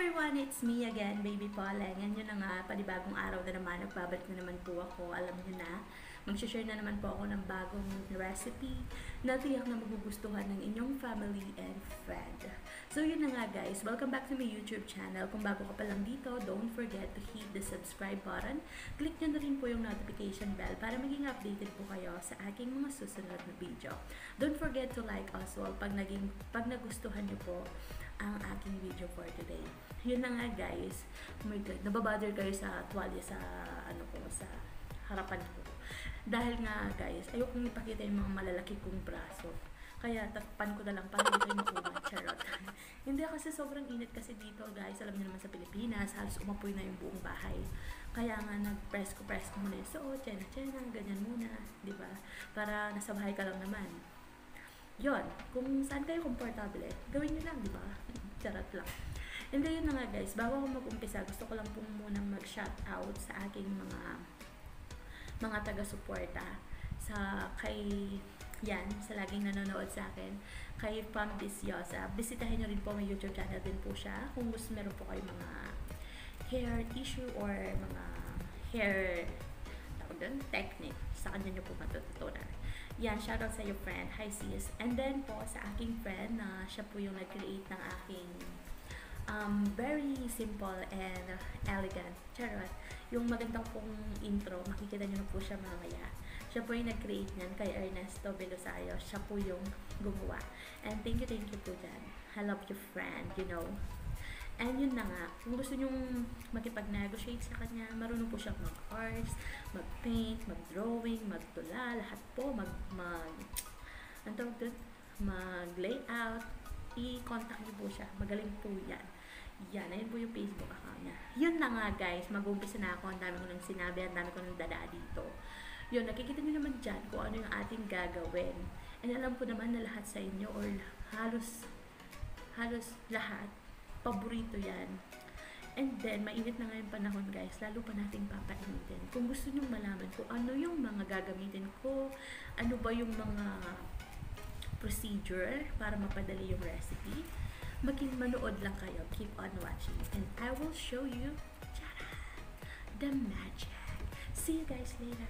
everyone! It's me again, Baby Paula. Ngayon yun na nga, panibagong araw na naman. Nagbabalik na naman po ako. Alam niyo na, mag-share na naman po ako ng bagong recipe na tiyak na magugustuhan ng inyong family and friend. So yun na nga guys, welcome back to my YouTube channel. Kung bago ka pa lang dito, don't forget to hit the subscribe button. Click nyo na rin po yung notification bell para maging updated po kayo sa aking mga susunod na video. Don't forget to like as well pag nagustuhan nyo po ang aking video for today. Yun na nga guys. Oh my god, nababother kayo sa tuwalya sa sa harapan ko. Dahil nga guys, ayokong ipakita yung mga malalaki kong braso. Kaya takpan ko na lang para hindi kayo makuha. Charot. Hindi kasi sobrang init kasi dito guys. Alam niyo naman sa Pilipinas, halos umapoy na yung buong bahay. Kaya nga nag-press ko muna yung suot, chena, ganyan muna, di ba? Para nasa bahay ka lang naman. Yon, kung saan kayo komportable, gawin nyo lang, di ba? Charot lang. And then yun na nga guys, bago ako mag-umpisa, gusto ko lang pong munang mag-shoutout sa aking mga taga-suporta sa sa laging nanonood sa akin, kay Pam Viciosa. Bisitahin nyo rin po, may YouTube channel din po siya. Kung gusto meron po kayo mga hair issue or mga hair technique, sa kanya nyo po matututunan. Yan, shoutout sa iyo friend. Hi sis. And then po sa aking friend na siya po yung nag-create ng aking very simple and elegant. Charot. Yung magandang pong intro, makikita nyo na po siya mamaya. Siya po yung nag-create niyan kay Ernesto Belosayo. Siya po yung gumawa. And thank you po dyan. I love you friend, you know. And yun na nga, kung gusto nyong makipag-negotiate sa kanya, marunong po siyang mag-arts, mag-paint, mag-drawing, mag-tula, lahat po, mag-layout, i-contact niyo po siya. Magaling po yan. Yan, ayun po yung Facebook account niya. Yun na nga guys, mag-umpisa na ako. Ang dami ko nang sinabi, ang dami ko nang dala dito. Yun, nakikita niyo naman dyan kung ano yung ating gagawin. And alam ko naman na lahat sa inyo, or halos lahat, paborito yan. And then, mainit na nga yung panahon guys, lalo pa nating papainitin. Kung gusto nyo malaman kung ano yung mga gagamitin ko, ano ba yung mga procedure para mapadali yung recipe, manood lang kayo. Keep on watching. And I will show you the magic. See you guys later.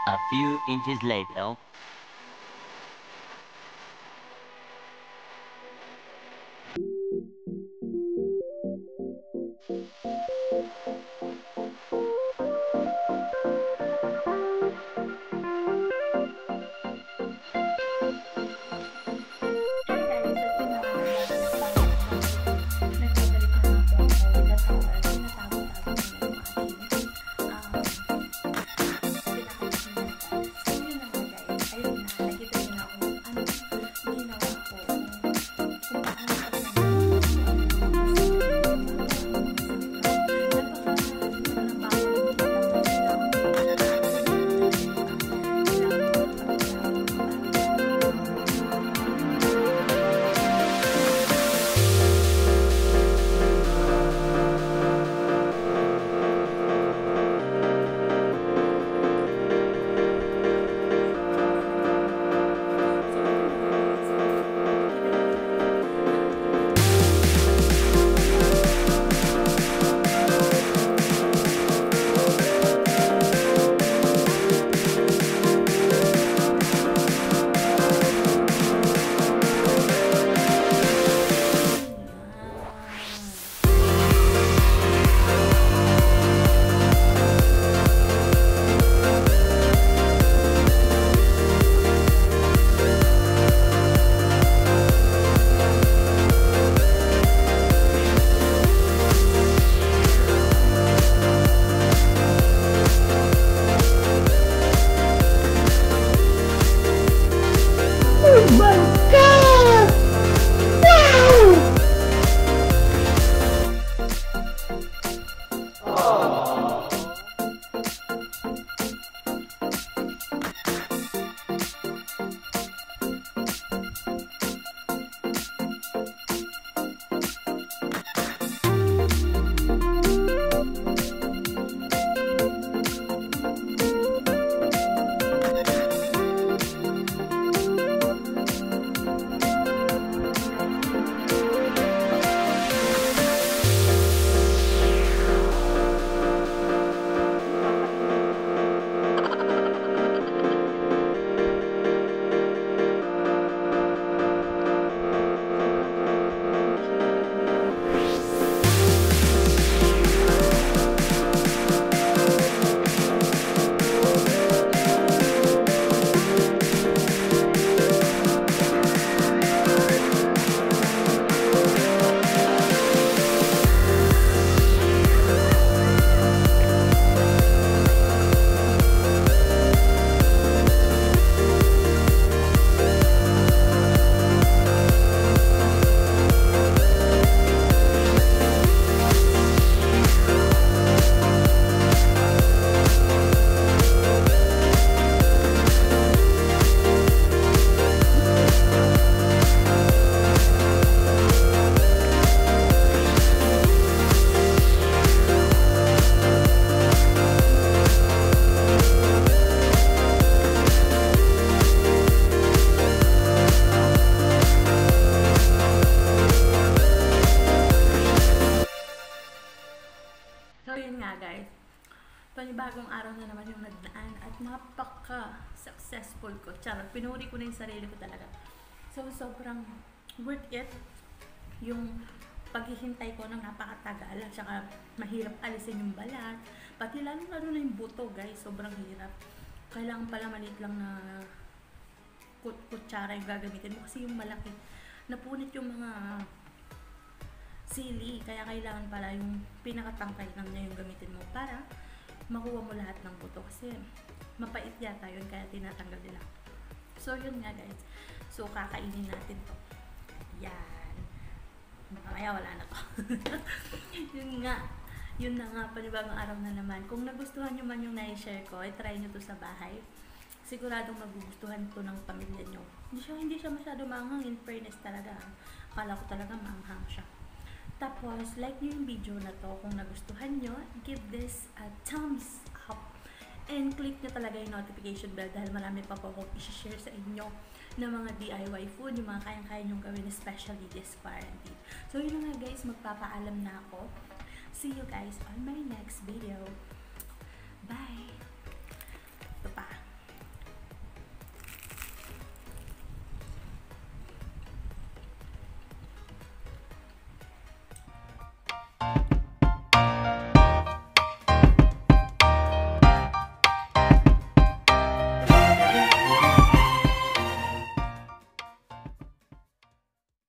A few inches later. panibagong araw na naman yung nagdaan at napaka-successful ko. Charot, pinuri ko na yung sarili ko talaga. So, sobrang worth it yung paghihintay ko ng napakatagal at saka mahirap alisin yung balat. Pati lalo na yung buto, guys. Sobrang hirap. Kailangan pala maliit lang na kutsara yung gagamitin mo kasi yung malaki napunit yung mga sili. Kaya kailangan pala yung pinakatangkay lang niya yung gamitin mo para makuha mo lahat ng buto kasi mapait yata yun kaya tinatanggal nila. So yun nga guys, so kakainin natin to. Yan, mamaya wala na to. Yun na nga, panibagong araw na naman. Kung nagustuhan nyo man yung na-share ko, try nyo to sa bahay. Siguradong magugustuhan to ng pamilya nyo. Hindi siya masyado maanghang, in fairness talaga. Akala ko talaga maanghang siya. Tapos, like nyo yung video na to. Kung nagustuhan nyo, give this a thumbs up. And click nyo talaga yung notification bell dahil marami pa po akong i-share sa inyo na mga DIY food, yung mga kayang-kaya nyong gawin, especially this quarantine. So, yun na nga guys, magpapaalam na ako. See you guys on my next video. Bye!